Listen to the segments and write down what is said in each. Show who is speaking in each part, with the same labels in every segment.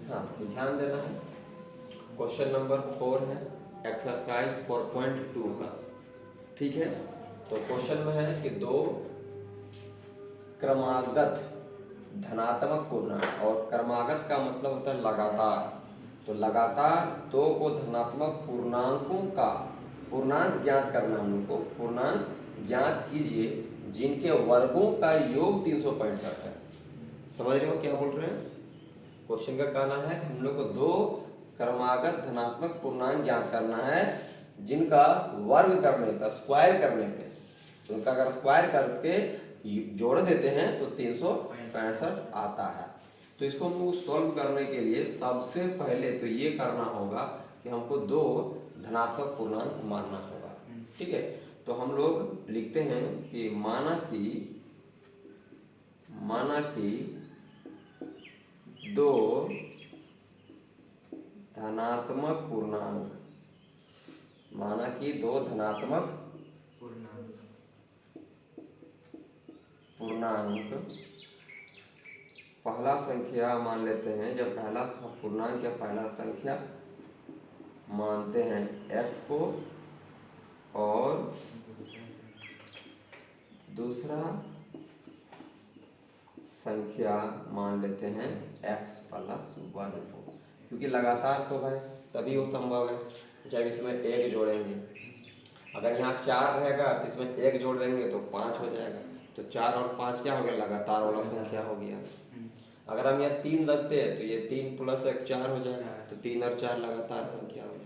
Speaker 1: हाँ, तो ध्यान देना है। क्वेश्चन नंबर 4 है एक्सरसाइज 4.2 का। ठीक है, तो क्वेश्चन में है कि दो क्रमागत धनात्मक पूर्णांक, और क्रमागत का मतलब होता है लगातार। तो लगातार दो को धनात्मक पूर्णांकों का पूर्णांक ज्ञात करना, हम लोग को पूर्णांक ज्ञात कीजिए जिनके वर्गों का योग 365 है। समझ रहे हो क्या बोल रहे हैं? क्वेश्चन का कहना है कि हम लोग को दो क्रमागत धनात्मक पूर्णांक ज्ञात करना है जिनका वर्ग करने पे, स्क्वायर करने पे, तो उनका अगर स्क्वायर करके जोड़ देते हैं तो 365 आता है। तो इसको हमको सॉल्व करने के लिए सबसे पहले तो ये करना होगा कि हमको दो धनात्मक पूर्णांक मानना होगा। ठीक है, तो हम लोग लिखते हैं कि माना कि दो धनात्मक पूर्णांक, माना कि दो धनात्मक पूर्णांक पहला संख्या मान लेते हैं, जब पहला पूर्णांक या पहला संख्या मानते हैं x को, और दूसरा संख्या मान लेते हैं x प्लस 1 को, क्योंकि लगातार तो भाई तभी वो संभव है जब इसमें एक जोड़ेंगे। अगर यहाँ 4 रहेगा तो इसमें एक जोड़ देंगे तो 5 हो जाएगा, तो 4 और 5 क्या हो गया? लगातार वाला संख्या हो गया। अगर हम यहाँ 3 रखते हैं तो ये 3 प्लस 1 4 हो जाएगा, तो 3 और 4 लगातार संख्या हो जाएगी।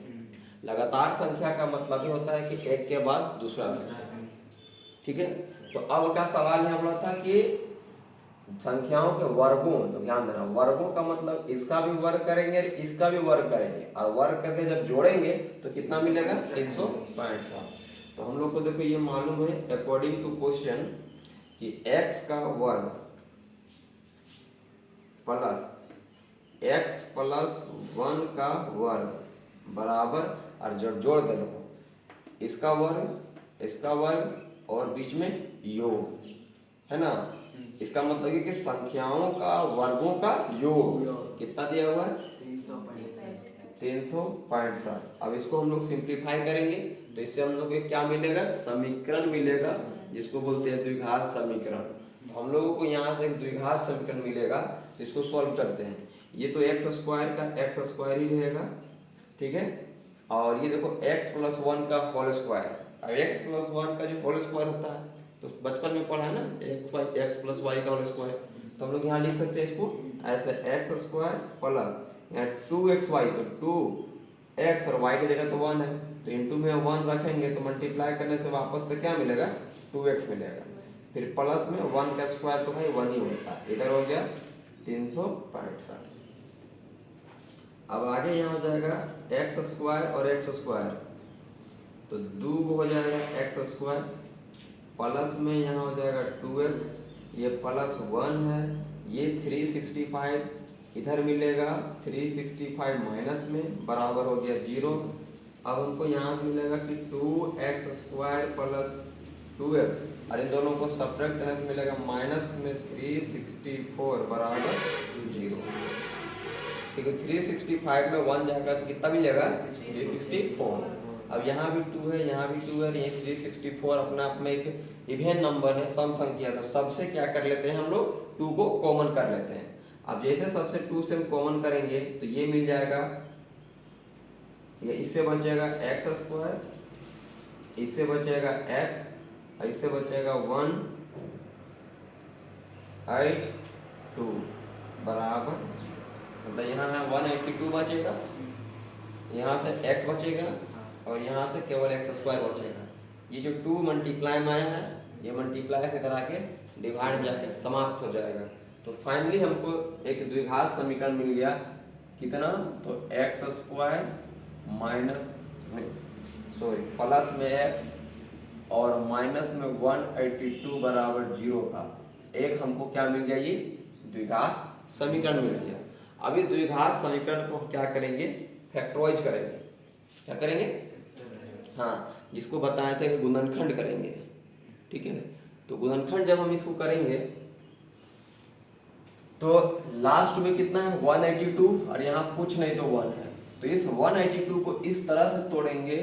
Speaker 1: लगातार संख्या का मतलब ही होता है कि एक के बाद दूसरा संख्या। ठीक है, तो अब क्या सवाल है हमारा था कि संख्याओं के वर्गों, तो ध्यान देना वर्गों का मतलब इसका भी वर्ग करेंगे इसका भी वर्ग करेंगे, और वर्ग करके जब जोड़ेंगे तो कितना मिलेगा? 365। तो हम लोग को देखो ये मालूम है अकॉर्डिंग टू क्वेश्चन कि x का वर्ग प्लस x प्लस 1 का वर्ग बराबर, और जब जोड़ दे दो इसका वर्ग और बीच में योग है ना। इसका मतलब है कि संख्याओं का वर्गों का योग कितना दिया हुआ है? 365। अब इसको हम लोग सिंप्लीफाई करेंगे तो इससे हम लोग को क्या मिलेगा? समीकरण मिलेगा, जिसको बोलते हैं द्विघात समीकरण। तो हम लोगों को यहाँ से एक द्विघात समीकरण मिलेगा, तो इसको सॉल्व करते हैं। ये तो एक्स स्क्वायर का एक्स स्क्वायर ही रहेगा, ठीक है, और ये देखो x प्लस 1 का होल स्क्वायर। अब x प्लस 1 का जो होल स्क्वायर होता है तो बचपन में पढ़ा है ना, x प्लस वाई का होल स्क्वायर। तो हम लोग यहाँ लिख सकते हैं इसको ऐसे एक्स स्क्वायर प्लस यहाँ 2xy, तो 2x और y की जगह तो 1 है, तो इंटू में 1 रखेंगे तो मल्टीप्लाई करने से वापस से क्या मिलेगा? 2x मिलेगा। फिर प्लस में 1 का स्क्वायर तो भाई 1 ही होता है, इधर हो गया 365। अब आगे यहाँ हो जाएगा एक्स स्क्वायर और एक्स स्क्वायर, तो 2 हो जाएगा एक्स स्क्वायर, प्लस में यहाँ हो जाएगा 2x, ये प्लस 1 है, ये 365 इधर मिलेगा, 365 माइनस में बराबर हो गया 0। अब हमको यहाँ मिलेगा कि 2x स्क्वायर प्लस 2x, और इन दोनों को सब्ट्रैक्ट करने से मिलेगा माइनस में 364 बराबर 0। ठीक है, 365 में 1 जाएगा तो कितना मिलेगा? 364। अब यहाँ भी 2 है, यहाँ भी 2 है, ये 364 अपना आप में एक इवेन नंबर है, सम संख्या। तो सबसे क्या कर लेते हैं हम लोग? 2 को कॉमन कर लेते हैं। अब जैसे सबसे 2 से हम कॉमन करेंगे तो ये मिल जाएगा, ये इससे बचेगा एक्स स्क्वायर, इससे बचेगा x, और इससे बचेगा 182 बराबर, मतलब यहाँ है 182 बचेगा, यहाँ से x बचेगा, और यहाँ से केवल एक्स स्क्वायर बचेगा। ये जो 2 मल्टीप्लाई में आया है, ये मल्टीप्लाई की तरह के डिवाइड में जाके समाप्त हो जाएगा। तो फाइनली हमको एक द्विघात समीकरण मिल गया, कितना? तो एक्स स्क्वायर माइनस प्लस में x और माइनस में 182 बराबर 0 का एक हमको क्या मिल गया? ये द्विघात समीकरण मिल गया। अभी द्विघात समीकरण को क्या करेंगे? फैक्टराइज करेंगे। क्या करेंगे? हाँ, जिसको बताए थे कि गुणनखंड करेंगे। ठीक है, तो गुणनखंड जब हम इसको करेंगे तो लास्ट में कितना है 182 और यहाँ कुछ नहीं तो 1 है। तो इस 182 को इस तरह से तोड़ेंगे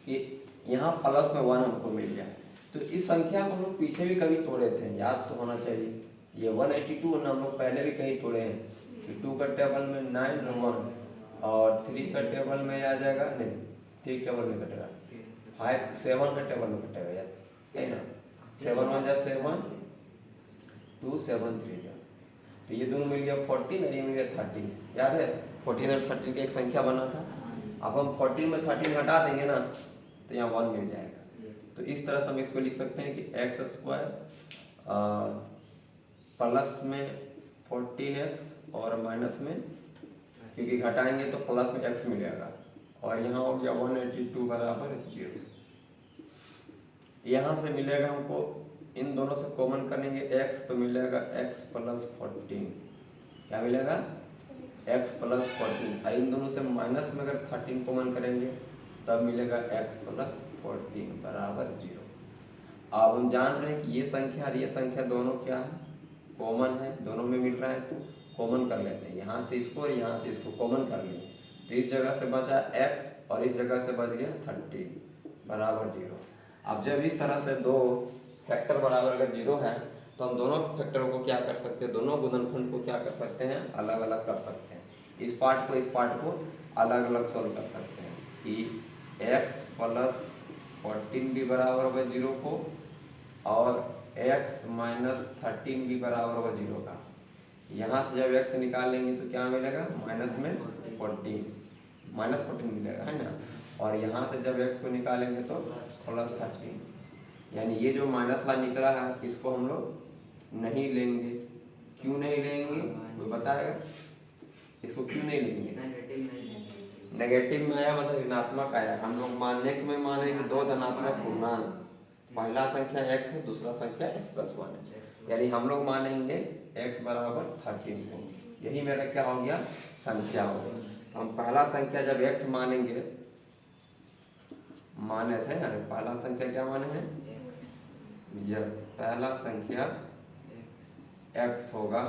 Speaker 1: कि यहाँ प्लस में 1 हमको मिल गया। तो इस संख्या को हम लोग पीछे भी कभी तोड़े थे, याद तो होना चाहिए। ये 182 ना हम लोग पहले भी कहीं तोड़े हैं कि 2 का टेबल में 9 1 और 3 का टेबल में आ जाएगा, नहीं 3 टेबल में कटेगा, 5 7 का टेबल में कटेगा यार, कहीं ना 7 1 जा 7 2 7 3 जा। तो ये दोनों मिल गया 14 और ये मिल गया 13, याद है 14 और 13 की एक संख्या बना था। अब हम 14 में 13 घटा देंगे ना तो यहाँ 1 मिल जाएगा। तो इस तरह से हम इसको लिख सकते हैं कि एक्स स्क्वायर प्लस में 14x और माइनस में, क्योंकि घटाएंगे तो प्लस में x मिलेगा, और यहाँ हो गया 182 बराबर 0। यहाँ से मिलेगा हमको, इन दोनों से कॉमन करेंगे x तो मिलेगा x प्लस 14, क्या मिलेगा x प्लस 14, और इन दोनों से माइनस में अगर 13 कॉमन करेंगे तब मिलेगा x प्लस 14 बराबर 0। अब हम जान रहे हैं कि ये संख्या और ये संख्या दोनों क्या है, कॉमन है, दोनों में मिल रहा है तो कॉमन कर लेते हैं। यहाँ से इसको और यहाँ से इसको कॉमन कर लिए तो इस जगह से बचा x और इस जगह से बच गया 13 बराबर 0। अब जब इस तरह से दो फैक्टर बराबर अगर 0 है तो हम दोनों फैक्टरों को क्या कर सकते हैं, दोनों गुणनखंड को क्या कर सकते हैं, अलग अलग कर सकते हैं। इस पार्ट को अलग अलग सॉल्व कर सकते हैं कि x प्लस 14 भी बराबर होगा 0 को और x माइनस 13 भी बराबर होगा 0 का। यहाँ से जब x निकालेंगे तो क्या मिलेगा, माइनस में 14 माइनस 14 मिलेगा, है ना। और यहाँ से जब x को निकालेंगे तो प्लस 13, यानी ये जो माइनस वाला निकला है इसको हम लोग नहीं लेंगे। क्यों नहीं लेंगे, कोई बताएगा इसको क्यों नहीं लेंगे? नेगेटिव में आया मतलब ऋणात्मक आया। हम लोग मानने में माने कि दो धनात्मक पूर्णांक, पहला संख्या x है, दूसरा संख्या x प्लस 1 है, यानी हम लोग मानेंगे x बराबर 13 को। यही मेरा क्या हो गया, संख्या हो गया। तो हम पहला संख्या जब x मानेंगे, माने थे ना, पहला संख्या क्या माने हैं, यस, पहला संख्या x होगा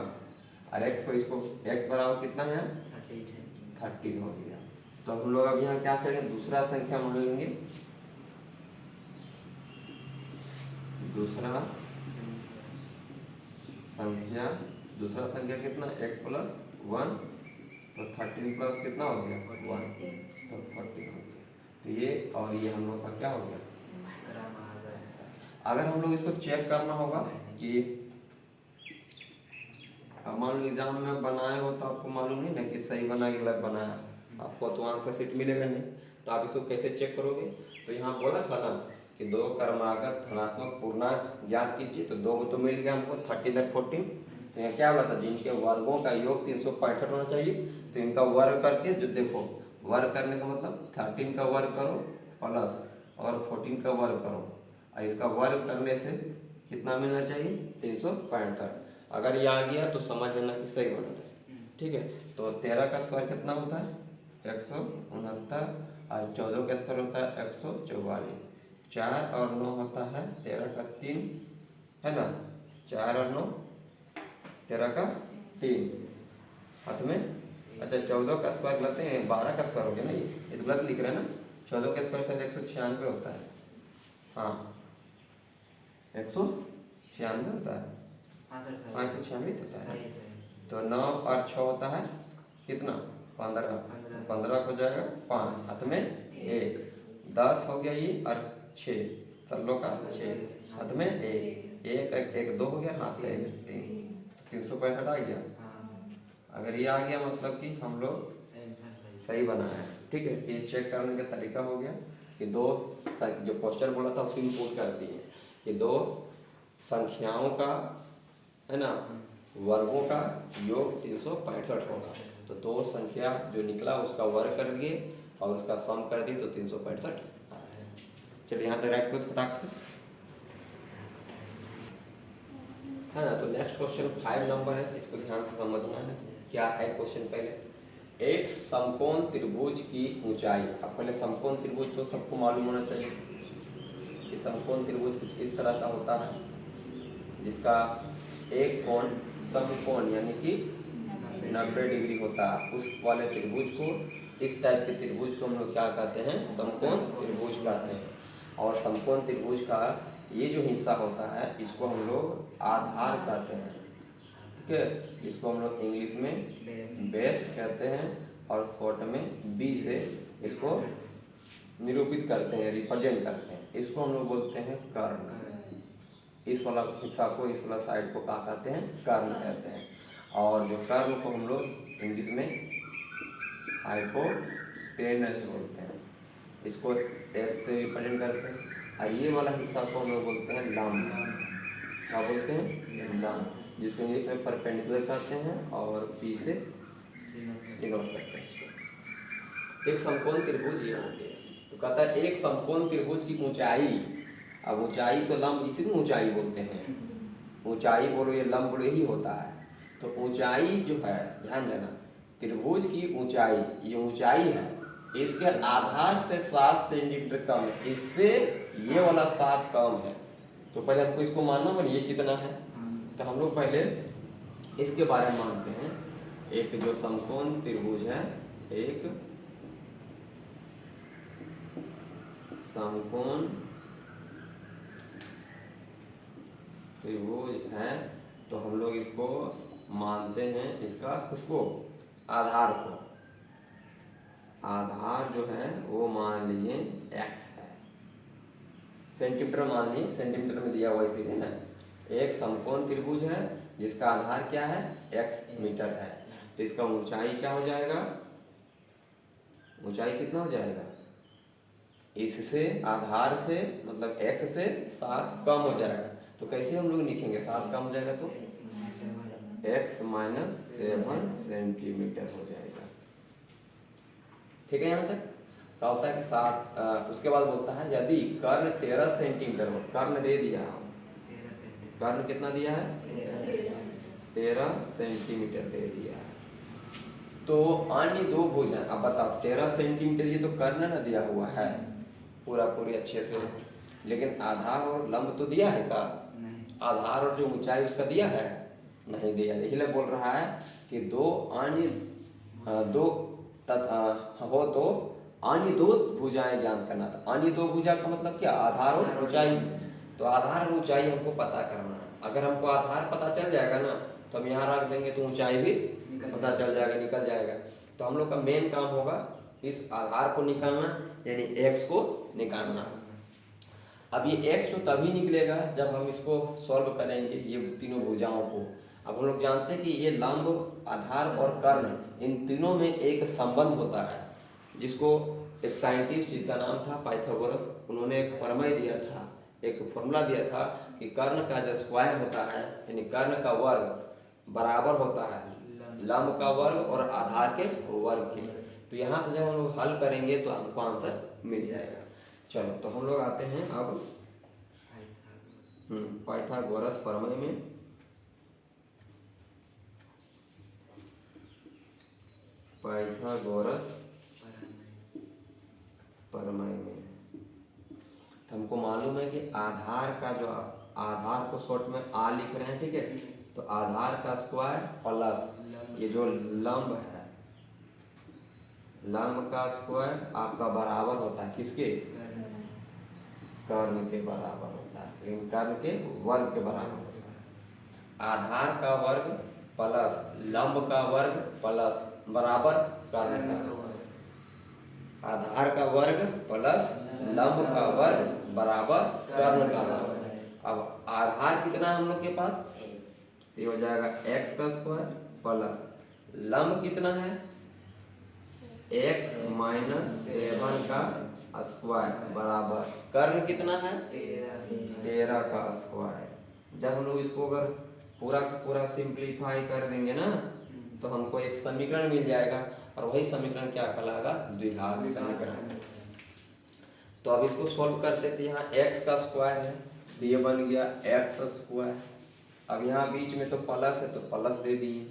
Speaker 1: और x को इसको x बराबर कितना है 13 हो गया। तो हम लोग अब यहाँ क्या करेंगे, दूसरा संख्या मान लेंगे, दूसरा संख्या कितना x प्लस 1, तो 13 प्लस कितना हो गया 1, तो 14 हो गया। तो ये और ये हम लोग का क्या हो गया। अगर हम लोग इसको चेक करना होगा कि अब मान लो एग्जाम में बनाए हो तो आपको मालूम नहीं ना कि सही बना कि गलत बनाया, आपको तो आंसर सीट मिलेगा नहीं, तो आप इसको कैसे चेक करोगे। तो यहाँ बोला था ना कि दो क्रमागत धनात्मक पूर्णांक ज्ञात कीजिए, तो दो को तो मिल गया हमको 13 और 14। तो यहाँ क्या बोला था, जिनके वर्गों का योग 365 होना चाहिए, तो इनका वर्ग करके जो देखो, वर्ग करने का मतलब 13 का वर्ग करो प्लस और 14 का वर्ग करो, और इसका वर्ग करने से कितना मिलना चाहिए 365। अगर ये आ गया तो समझ लेना कि सही बना है, ठीक है। तो 13 का स्क्वायर कितना होता है 169, और 14 का स्क्वायर होता है 144, 4 और 9 होता है 13 का 3, है ना, 4 और 9 13 का 3 हाथ में। अच्छा 14 का स्क्वायर लेते हैं, 12 का स्क्वायर हो गया ना, ये तो गलत लिख रहे हैं ना, 14 का स्क्वायर शायद 196 होता है, हाँ 196 होता है, 196 होता है। तो 9 और 6 होता है कितना 15, 15 हो जाएगा 5 हाथ में 1, 10 हो गया ये और 6 16 का 6 हाथ में 1, 1 2 हो गया हाथ में 1 3, 365 आ गया। अगर ये आ गया मतलब कि हम लोग सही बनाया है, ठीक है। ये चेक करने का तरीका हो गया कि दो जो क्वेश्चन बोला था उसी में पुट करती है कि दो संख्याओं का, है ना, वर्गों का योग 365 होगा। तो दो संख्या जो निकला उसका वर्ग कर दिए और उसका सम कर दिए तो 365। चलिए यहाँ तक राइट को फटाक से, है ना। तो नेक्स्ट क्वेश्चन 5 नंबर है, इसको ध्यान से समझना है। क्या है क्वेश्चन, पहले एक समकोण त्रिभुज की ऊंचाई। अब पहले समकोण त्रिभुज तो सबको मालूम होना चाहिए कि समकोण त्रिभुज कुछ इस तरह का होता है जिसका एक कोण समकोण यानी कि 90 डिग्री होता है, उस वाले त्रिभुज को, इस टाइप के त्रिभुज को हम लोग क्या कहते हैं, समकोण त्रिभुज कहते हैं। और समकोण त्रिभुज का ये जो हिस्सा होता है इसको हम लोग आधार कहते हैं, ठीक है। इसको हम लोग इंग्लिश में बेस कहते हैं और शॉर्ट में बी से इसको निरूपित करते हैं, रिप्रेजेंट करते हैं। इसको हम लोग बोलते हैं कर्ण। इस वाला हिस्सा को, इस वाला साइड को क्या कहते हैं, कर्ण कहते हैं। और जो कर्ण को हम लोग इंग्लिश में हाइपोटेनस बोलते हैं, इसको एक्स से रिप्रेजेंट करते हैं। और ये वाला हिस्सा को हम लोग बोलते हैं लंब। क्या बोलते हैं, लंब, जिसको इंग्लिश में परपेंडिकुलर कहते हैं और पी से डिनोट करते हैं इसको। एक समकोण त्रिभुज ये हो गया। तो कहता है एक समकोण त्रिभुज की ऊंचाई, अब ऊंचाई तो लंब इसी को ऊंचाई बोलते हैं, ऊंचाई बोलो ये लंब बोलो यही होता है। तो ऊंचाई जो है, ध्यान देना, त्रिभुज की ऊंचाई, ये ऊंचाई है, इसके आधार से 7 सेंटीमीटर कम है, इससे ये वाला 7 कम है। तो पहले हमको इसको मानना होगा ये कितना है, तो हम लोग पहले इसके बारे में मानते हैं। एक जो समकोण त्रिभुज है, एक समकोण त्रिभुज है, तो हम लोग इसको मानते हैं, इसका उसको आधार को, आधार जो है वो मान लिए x है, सेंटीमीटर मान लिए, सेंटीमीटर में दिया हुआ इसीलिए ना। एक समकोण त्रिभुज है जिसका आधार क्या है, x मीटर है, तो इसका ऊंचाई क्या हो जाएगा, ऊंचाई कितना हो जाएगा, इससे आधार से मतलब x से 7 कम हो जाएगा। तो कैसे हम लोग लिखेंगे, 7 कम हो जाएगा तो x माइनस 7 सेंटीमीटर हो जाएगा, ठीक है। यहाँ तक क्या होता है कि 7, उसके बाद बोलता है यदि कर्ण 13 सेंटीमीटर हो, कर्ण दे दिया, कर्ण कितना दिया है, 13 सेंटीमीटर दे दिया है, तो अन्य दो भुज हैं। अब बताओ 13 सेंटीमीटर ये तो कर्ण ना दिया हुआ है पूरा पूरी अच्छे से, लेकिन आधार और लंब तो दिया है का, आधार और जो ऊंचाई उसका दिया है, नहीं दिया। यही बोल रहा है कि दो अन्य दो तथा हो तो अन्य दो भुजाएं ज्ञात करना था। अन्य दो भुजा का मतलब क्या, आधार और ऊंचाई। तो आधार और ऊंचाई हमको पता करना है। अगर हमको आधार पता चल जाएगा ना तो हम यहाँ रख देंगे तो ऊंचाई भी पता चल जाएगा, निकल जाएगा। तो हम लोग का मेन काम होगा इस आधार को निकालना, यानी x को निकालना। अब ये x तो तभी निकलेगा जब हम इसको सॉल्व करेंगे ये तीनों भुजाओं को। अब हम लोग जानते हैं कि ये लंब, आधार और कर्ण, इन तीनों में एक संबंध होता है, जिसको एक साइंटिस्ट जिसका नाम था पाइथागोरस, उन्होंने एक प्रमेय दिया था, एक फॉर्मूला दिया था कि कर्ण का जो स्क्वायर होता है, यानी कर्ण का वर्ग बराबर होता है लंब का वर्ग और आधार के वर्ग के। तो यहाँ से जब हम लोग हल करेंगे तो हमको आंसर मिल जाएगा। चलो तो हम लोग आते हैं अब पाइथागोरस प्रमेय में। पाइथागोरस प्रमेय में तो हमको मालूम है कि आधार का जो, आधार को शॉर्ट में आ लिख रहे हैं, ठीक है। तो आधार का स्क्वायर प्लस ये जो लंब है, लंब का स्क्वायर आपका बराबर होता है किसके, कर्ण के बराबर होता है, लेकिन कर्ण के वर्ग के बराबर होता है। आधार का वर्ग प्लस लंब का वर्ग प्लस बराबर कर्ण का, आधार का वर्ग प्लस लंब का वर्ग बराबर कर्ण का वर्ग। अब आधार कितना है हम लोग के पास, ये हो जाएगा x का स्क्वायर प्लस लंब कितना है, x माइनस 7 का स्क्वायर बराबर कर्ण कितना है, 13 का स्क्वायर। जब हम लोग इसको अगर पूरा का पूरा सिंप्लीफाई कर देंगे ना तो हमको एक समीकरण मिल जाएगा, और वही समीकरण क्या कहलाएगा, द्विघात समीकरण। तो अब इसको सॉल्व करते थे, यहाँ x का स्क्वायर है तो ये बन गया x स्क्वायर। अब यहाँ बीच में तो प्लस है तो प्लस दे दिए।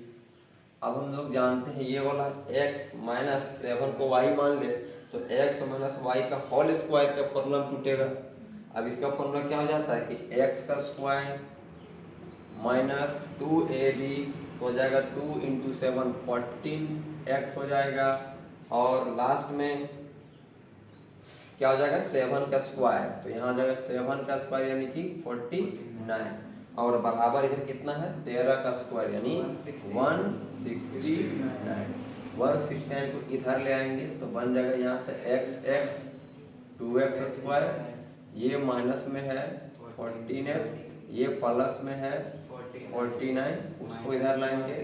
Speaker 1: अब हम लोग जानते हैं ये वाला x माइनस 7 को y मान ले तो x माइनस वाई का होल स्क्वायर का फॉर्मूला टूटेगा। अब इसका फॉर्मूला क्या हो जाता है कि x का स्क्वायर माइनस 2ab हो जाएगा 2 इंटू 7 14x हो जाएगा, और लास्ट में क्या हो जाएगा 7 का स्क्वायर, तो यहाँ हो जाएगा 7 का स्क्वायर यानी कि 49, और बराबर इधर कितना है 13 का स्क्वायर यानी 169 को इधर ले आएंगे तो बन जाएगा यहाँ से x 2x स्क्वायर, ये माइनस में है 14x, ये प्लस में है 49, उसको इधर लाएंगे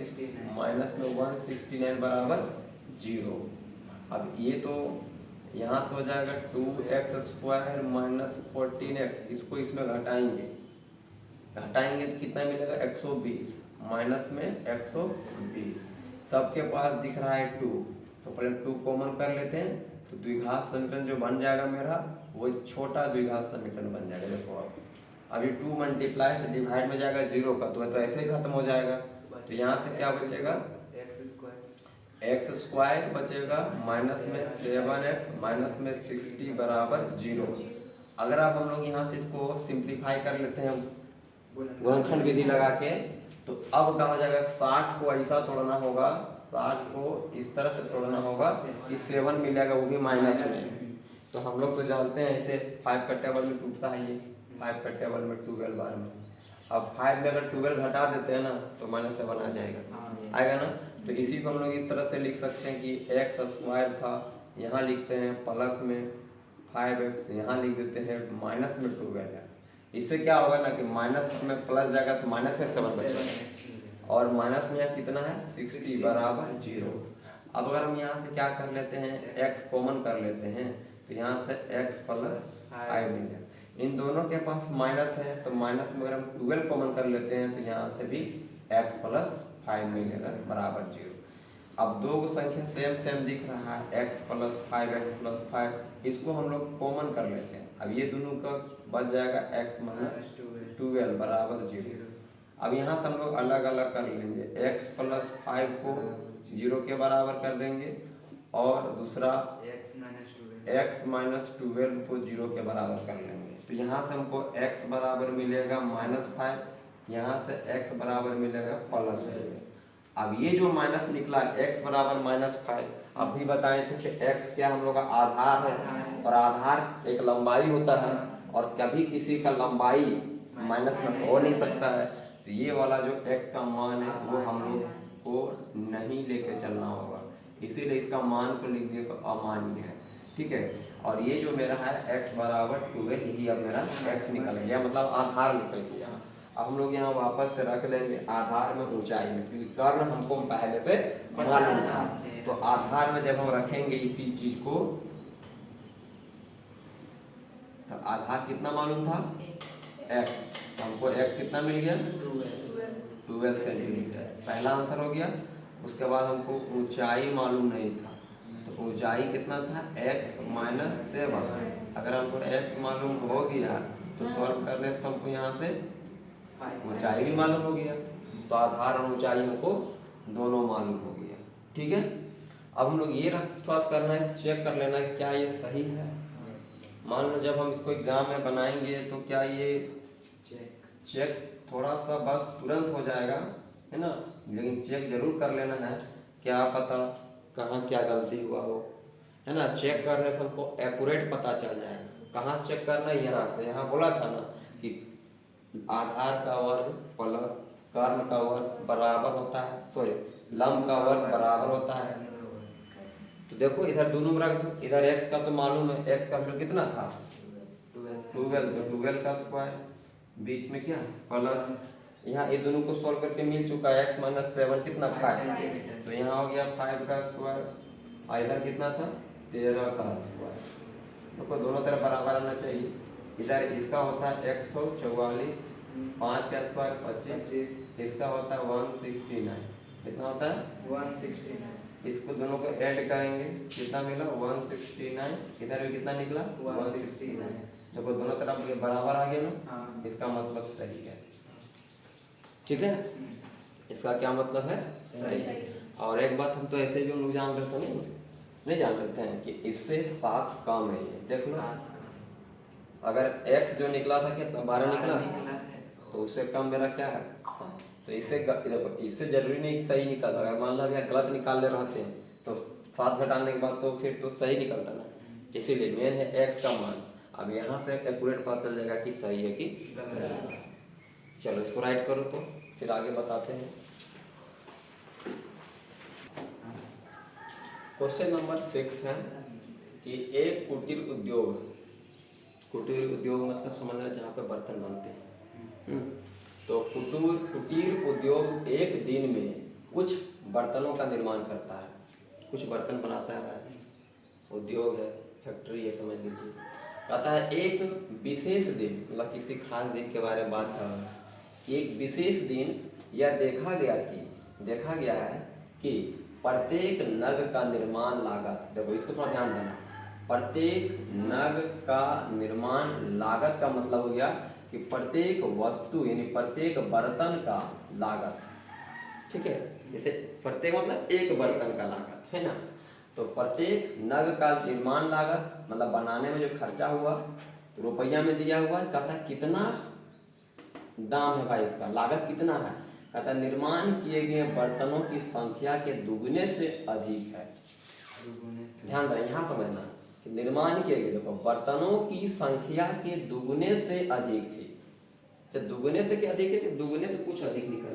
Speaker 1: माइनस में 169 बराबर 0। अब ये तो यहाँ से हो जाएगा 2x स्क्वायर माइनस 14x, इसको इसमें घटाएंगे तो कितना मिलेगा 120, माइनस में 120, सबके पास दिख रहा है 2, तो पहले 2 कॉमन कर लेते हैं, तो द्विघात समीकरण जो बन जाएगा मेरा वो छोटा द्विघात समीकरण बन जाएगा। देखो अभी 2 मल्टीप्लाई से डिवाइड में जाएगा 0 का, तो ऐसे ही खत्म हो जाएगा, तो यहाँ से क्या बचेगा x स्क्वायर बचेगा माइनस में 7x माइनस में 60 बराबर 0। अगर आप हम लोग यहाँ से इसको सिंप्लीफाई कर लेते हैं गुणनखंड विधि लगा के, तो अब क्या हो जाएगा 60 को ऐसा तोड़ना होगा, 60 को इस तरह से तोड़ना होगा कि 7 मिलेगा वो भी माइनस में, तो हम लोग तो जानते हैं ऐसे 5 का टेबल में टूटता है, ये 5 का टेबल में 12 बार में, अब 5 में अगर 12 घटा देते हैं ना तो -7 आ जाएगा, आएगा ना। तो इसी को हम लोग इस तरह से लिख सकते हैं कि x स्क्वायर था, यहाँ लिखते हैं प्लस में 5x, यहाँ लिख देते हैं माइनस में 12x। इससे क्या होगा ना कि माइनस में प्लस जाएगा तो माइनस में 7 बचेगा, और माइनस में यहाँ कितना है 60 बराबर 0। अब अगर हम यहाँ से क्या कर लेते हैं x कॉमन कर लेते हैं, तो यहाँ से x प्लस 5 मिलेगा, इन दोनों के पास माइनस है, तो माइनस में अगर हम 12 कॉमन कर लेते हैं तो यहाँ से भी x प्लस 5 मिलेगा बराबर 0। अब दो को संख्या सेम दिख रहा है x प्लस 5, इसको हम लोग कॉमन कर लेते हैं, अब ये दोनों का बच जाएगा x माइनस 12 बराबर 0। अब यहाँ से हम लोग अलग अलग कर लेंगे, x प्लस 5 को 0 के बराबर कर देंगे, और दूसरा x माइनस 12 को 0 के बराबर कर लेंगे, तो यहाँ से हमको x बराबर मिलेगा -5, यहाँ से x बराबर मिलेगा +2। अब ये जो माइनस निकला x बराबर -5, अभी बताए थे कि x क्या हम लोग का आधार है, और आधार एक लंबाई होता है, और कभी किसी का लंबाई माइनस में हो नहीं सकता है, तो ये वाला जो x का मान है वो हम लोग को नहीं लेके चलना होगा, इसीलिए इसका मान को लिख दिया अमान्य है, ठीक है। और ये जो मेरा है x बराबर 12, यही अब मेरा x निकल गया, मतलब आधार निकल गया। अब हम लोग यहाँ वापस से रख लेंगे आधार में ऊंचाई में, क्योंकि कर्ण हमको पहले से मालूम था, तो आधार में जब हम रखेंगे इसी चीज को, तो आधार कितना मालूम था x, हमको x कितना मिल गया 12 सेंटीमीटर, पहला आंसर हो गया। उसके बाद हमको ऊंचाई मालूम नहीं था, तो ऊंचाई कितना था x माइनस 7, अगर हमको x मालूम हो गया तो सॉल्व करने से हमको यहाँ से ऊंचाई भी मालूम हो गया, तो आधार और ऊंचाई हमको दोनों मालूम हो गया, ठीक है। अब हम लोग ये पास करना है, चेक कर लेना है क्या ये सही है। मान लो जब हम इसको एग्जाम में बनाएंगे तो क्या ये चेक थोड़ा सा बस तुरंत हो जाएगा, है ना, लेकिन चेक जरूर कर लेना है, क्या पता कहाँ क्या गलती हुआ हो, है ना। चेक करने से हमको एक्यूरेट पता चल जाएगा। कहाँ से चेक करना है, यहाँ से। यहाँ बोला था ना कि आधार का वर्ग प्लस कर्ण का वर्ग बराबर होता है, सॉरी लंब का वर्ग बराबर होता है। तो देखो इधर दोनों में रख दो, इधर x का तो मालूम है, x का वैल्यू कितना था 12, तो 12 का स्क्वायर, बीच में क्या प्लस, यहाँ ये दोनों को सॉल्व करके मिल चुका है x माइनस 7 कितना 5, तो यहाँ हो गया 5 का स्क्वायर, और इधर कितना था 13 का स्क्वायर। देखो दोनों तरफ बराबर आना चाहिए, इधर इसका होता है 144, 5 का स्क्वायर 25, इसका होता है 169, कितना होता है 169। इसको दोनों को ऐड करेंगे, कितना मिला 169, इधर भी कितना निकला 169। देखो दोनों तरफ बराबर आ गया ना, इसका मतलब सही है, ठीक है। इसका क्या मतलब है सही। और एक बात हम तो ऐसे भी हम लोग जान लेते हैं, नहीं जान लेते हैं कि इससे 7 कम है, ये देख लो। अगर x जो निकला था कितना 12 निकला, तो उससे कम मेरा क्या है तो देखो इससे जरूरी नहीं कि सही निकल, अगर मान लो भैया गलत निकाल ले रहते हैं तो 7 घटाने के बाद तो फिर तो सही निकलता ना, इसीलिए मेन है x का मान। अब यहाँ से कैलकुलेट पता चल जाएगा कि सही है कि गलत। चलो इसको राइट करो तो फिर आगे बताते हैं। क्वेश्चन नंबर 6 है कि एक कुटीर उद्योग, कुटीर उद्योग मतलब समझ रहे जहाँ पे बर्तन बनते हैं। तो कुटीर उद्योग एक दिन में कुछ बर्तनों का निर्माण करता है, कुछ बर्तन बनाता है भाई, उद्योग है, फैक्ट्री है समझ लीजिए। कहता है एक विशेष दिन, मतलब किसी खास दिन के बारे में बात कर रहा है। एक विशेष दिन यह देखा गया है कि प्रत्येक नग का निर्माण लागत, देखो इसको थोड़ा ध्यान देना, प्रत्येक नग का निर्माण लागत का मतलब हो गया कि प्रत्येक वस्तु यानी प्रत्येक बर्तन का लागत, ठीक है। जैसे प्रत्येक मतलब एक बर्तन का लागत है ना, तो प्रत्येक नग का निर्माण लागत मतलब बनाने में जो खर्चा हुआ रुपया में दिया हुआ, कहता है कितना दाम है भाई इसका, लागत कितना है, कहता है निर्माण किए गए बर्तनों की संख्या के दुगने से अधिक है। ध्यान देना, यहाँ समझना कि निर्माण किए गए, देखो बर्तनों की संख्या के दुगने से अधिक थी। जब दुगने से क्या अधिक है कि दुगने से कुछ अधिक निकले,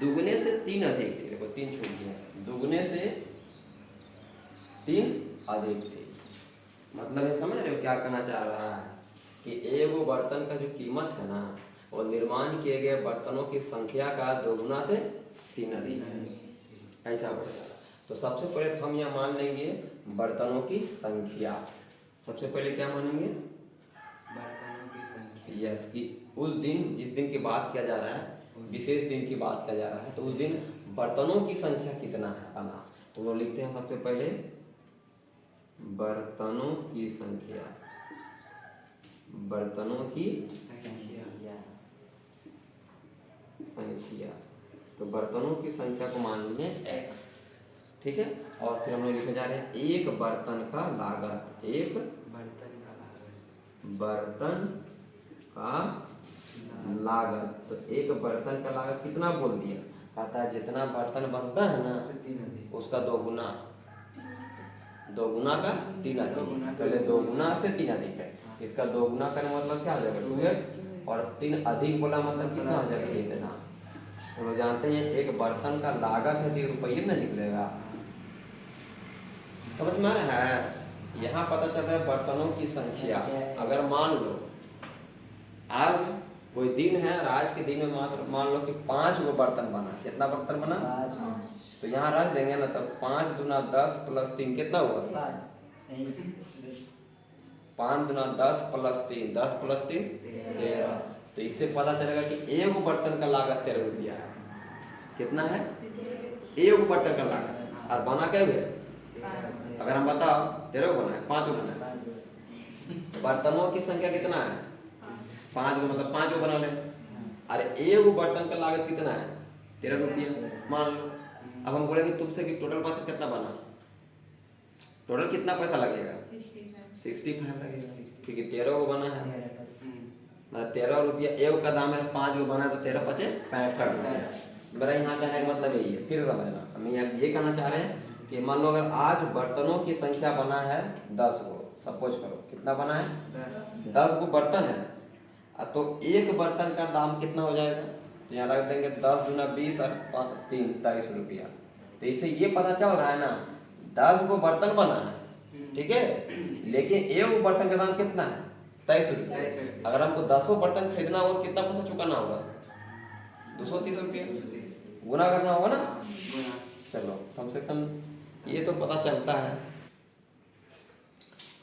Speaker 1: दुगने से 3 अधिक थी, देखो 3 छूट गया, दुगने से 3 अधिक थी। मतलब ये समझ रहे हो क्या कहना चाह रहा है कि एक वो बर्तन का जो कीमत है ना, वो निर्माण किए गए बर्तनों की संख्या का 2 गुना से 3 अधिक है, ऐसा बोलेगा। तो सबसे पहले तो हम यह मान लेंगे बर्तनों की संख्या। सबसे पहले क्या मानेंगे,
Speaker 2: बर्तनों की संख्या।
Speaker 1: यस, कि उस दिन जिस दिन की बात किया जा रहा है, विशेष दिन की बात किया जा रहा है, तो उस दिन बर्तनों की संख्या कितना है बना, तो वो लिखते हैं सबसे पहले बर्तनों की संख्या, बर्तनों की संख्या। तो बर्तनों की संख्या को मान लिए x, ठीक है। और फिर हम लोग लिखने जा रहे हैं एक बर्तन का लागत, एक
Speaker 2: बर्तन का लागत,
Speaker 1: बर्तन का लागत। तो एक बर्तन का लागत कितना बोल दिया, कहता है जितना बर्तन बनता है ना उसका 2 गुना, 2 गुना का 3 अधिक, पहले 2 गुना से 3 अधिक है, इसका 2 गुना करने मतलब क्या हो जाएगा 2x, और 3 अधिक बोला मतलब कितना हो जाएगा इतना। हम लोग जानते हैं एक बर्तन का लागत है तो रुपये में निकलेगा, समझ में आ रहा है। यहाँ पता चल रहा है बर्तनों की संख्या। अगर मान लो आज कोई दिन है और आज के दिन में मात्र मान लो कि 5 गो बर्तन बना, कितना बर्तन बना 5, तो यहाँ रख देंगे ना, तब 5 दूना 10 प्लस 3 कितना हुआ 5 दूना 10 प्लस 3, 10 प्लस 3 13। तो इससे पता चलेगा कि एक बर्तन का लागत 13 रुपया है। कितना है एक बर्तन का लागत, और बना क्या हुआ, अगर हम बताओ 13 बना है, 5 बना है, बर्तनों की संख्या कितना है 5 गो, मतलब 5 गो बना ले। अरे एक बर्तन का लागत कितना है 13 रुपया मान लो। अब हम बोलेंगे तुमसे कि टोटल पैसा कितना बना, टोटल कितना पैसा लगेगा 65 लगेगा, क्योंकि 13 गो बना है, 13 रुपया एक का दाम है, 5 गो बना है तो 13 पचे 65 रुपया। मेरा यहाँ कहने का मतलब यही है, फिर समझना, हम यहाँ ये कहना चाह रहे हैं कि मान लो अगर आज बर्तनों की संख्या बना है 10 गो, सपोज करो कितना बना है 10 गो बर्तन है, तो एक बर्तन का दाम कितना हो जाएगा, तो यहाँ रख देंगे 10 दूना 20 और 3 23 रुपया। तो इससे ये पता चल रहा है ना 10 गो बर्तन बना है, ठीक है, लेकिन एक बर्तन का दाम कितना है 23 रुपया। अगर हमको 10 बर्तन खरीदना होगा कितना पैसा चुकाना होगा 230 रुपया, गुना करना होगा ना। चलो कम से कम ये तो पता चलता है।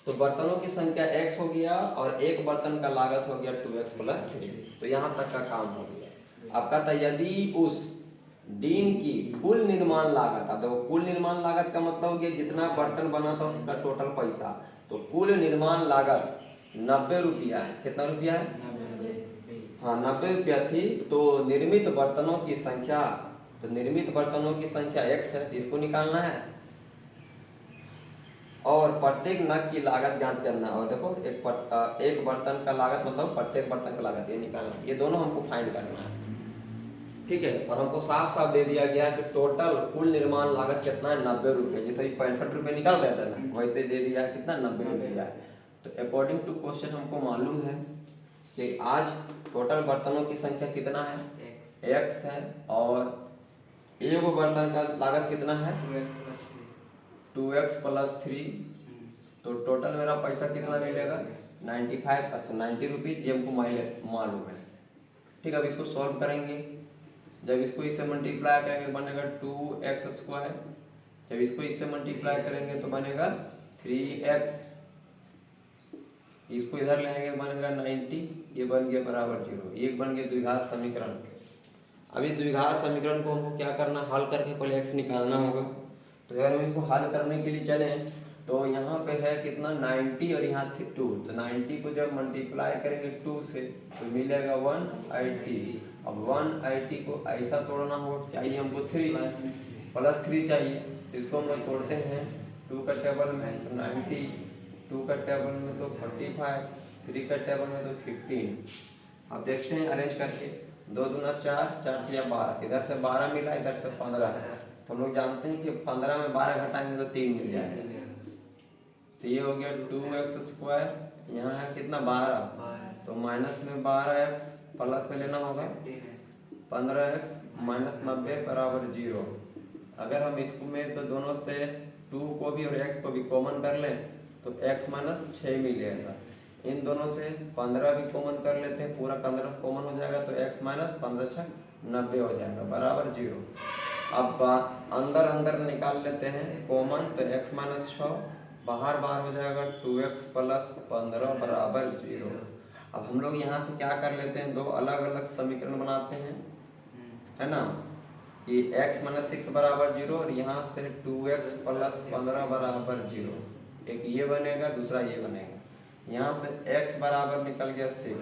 Speaker 1: तो बर्तनों की संख्या x हो गया और एक बर्तन का लागत हो गया 2x प्लस 3। तो यहाँ तक का काम हो गया। अब कहता है यदि उस दिन की कुल निर्माण लागत, अब देखो कुल निर्माण लागत का मतलब हो गया जितना बर्तन बना था उसका टोटल पैसा, तो कुल निर्माण लागत 90 रुपया है। कितना रुपया है, हाँ 90 रुपया थी। तो निर्मित बर्तनों की संख्या, तो निर्मित बर्तनों की संख्या x है, तो इसको निकालना है और प्रत्येक नग की लागत ज्ञात करना। और देखो एक बर्तन का लागत मतलब प्रत्येक बर्तन का लागत ये निकालना, ये दोनों हमको फाइंड करना है, ठीक है। और हमको साफ साफ दे दिया गया कि टोटल कुल निर्माण लागत कितना है, 90 रुपये। जैसे 65 रुपये निकाल देता है ना, वैसे दे दिया है कितना, 90 रुपया। तो अकॉर्डिंग टू क्वेश्चन हमको मालूम है कि आज टोटल बर्तनों की संख्या कितना है, x है, और एक बर्तन का लागत कितना है, 2x + 3। तो टोटल मेरा पैसा कितना मिलेगा, 95। अच्छा 90 रुपीज, ये हमको मालूम है। ठीक है, अब इसको सॉल्व करेंगे। जब इसको इससे मल्टीप्लाई करेंगे बनेगा 2x²। जब इसको इससे मल्टीप्लाई करेंगे तो बनेगा 3x। इसको इधर लेंगे तो बनेगा 90। ये बन गया बराबर 0। एक बन गया द्विघात समीकरण। अभी द्विघात समीकरण को हमको क्या करना, हल करके पहले x निकालना होगा। तो अगर हम इसको हल करने के लिए चले तो यहाँ पे है कितना, 90, और यहाँ थी 2। तो 90 को जब मल्टीप्लाई करेंगे 2 से तो मिलेगा 180। अब 180 को ऐसा तोड़ना हो, चाहिए हमको 3 + 3 चाहिए। तो इसको हम लोग तोड़ते हैं 2 का टेबल में तो 90, 2 का टेबल में तो 45, 3 का टेबल में तो 15। अब देखते हैं अरेंज करके, 2 दूना 4, 4 से 12, इधर से 12 मिला, इधर से 15 है। तो हम लोग जानते हैं कि 15 में 12 घटाएंगे तो 3 मिल जाएगा। तो ये हो गया 2x²। यहाँ है कितना, 12। तो माइनस में 12x, प्लस में लेना होगा 15x, -90 = 0। अगर हम इसको में तो दोनों से 2 को भी और x को भी कॉमन कर लें तो x - 6 मिलेगा। इन दोनों से 15 भी कॉमन कर लेते हैं, पूरा 15 कॉमन हो जाएगा तो x - 15 = 90 हो जाएगा बराबर 0। अब अंदर अंदर निकाल लेते हैं कॉमन, तो x - 6 बाहर हो जाएगा 2x + 15 बराबर 0। अब हम लोग यहाँ से क्या कर लेते हैं, दो अलग अलग समीकरण बनाते हैं, है ना, कि x - 6 बराबर 0 और यहाँ से 2x + 15 बराबर 0। एक ये बनेगा, दूसरा ये बनेगा। यहाँ से x बराबर निकल गया 6,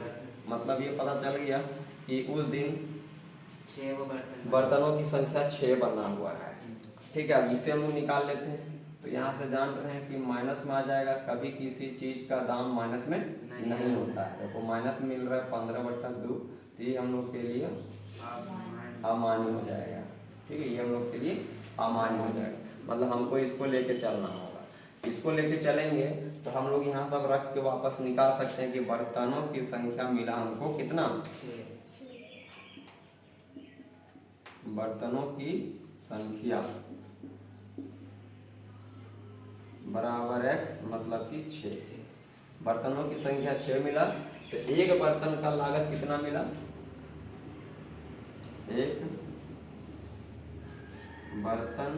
Speaker 1: मतलब ये पता चल गया कि उस दिन
Speaker 2: 6
Speaker 1: बर्तनों की संख्या 6 बना हुआ है। ठीक है, अब इसे हम लोग निकाल लेते हैं। तो यहाँ से जान रहे हैं कि माइनस में आ जाएगा, कभी किसी चीज का दाम माइनस में नहीं होता है। देखो माइनस में मिल रहा है 15/2, तो ये हम लोग के लिए अमान्य हो जाएगा। ठीक है, ये हम लोग के लिए अमान्य हो जाएगा, मतलब हमको इसको लेके चलना होगा। इसको लेके चलेंगे तो हम लोग यहाँ सब रख के वापस निकाल सकते हैं कि बर्तनों की संख्या मिला हमको कितना, बर्तनों की संख्या बराबर x, मतलब कि 6। बर्तनों की संख्या 6 मिला। तो एक बर्तन का लागत कितना मिला, एक बर्तन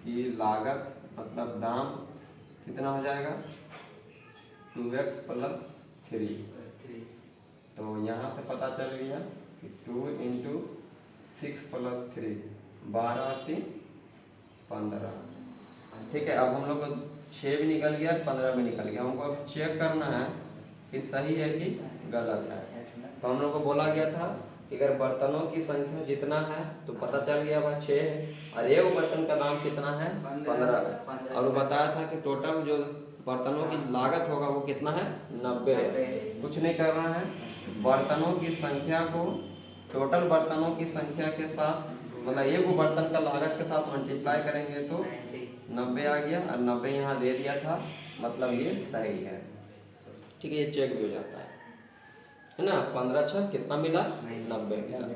Speaker 1: की लागत मतलब दाम कितना हो जाएगा, 2x + 3। तो यहाँ से पता चल गया कि 2 × 6 + 3 12 × 15। ठीक है, अब हम लोग को 6 भी निकल गया, 15 भी निकल गया। हमको अब चेक करना है कि सही है कि गलत है। तो हम लोग को बोला गया था कि अगर बर्तनों की संख्या जितना है तो पता चल गया वह 6 है, और एक बर्तन का दाम कितना है, 15 है। और वो बताया था कि टोटल जो बर्तनों की लागत होगा वो कितना है, 90 है। कुछ नहीं करना है, बर्तनों की संख्या को टोटल बर्तनों की संख्या के साथ, मतलब एक बर्तन का लागत के साथ मल्टीप्लाई करेंगे तो 90 आ गया, और 90 यहाँ दे दिया था, मतलब ये सही है। ठीक है, ये चेक भी हो जाता है ना। 15 × 6 कितना मिला, 90 मिला।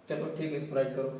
Speaker 1: चलो ठीक है, इसको राइट करो।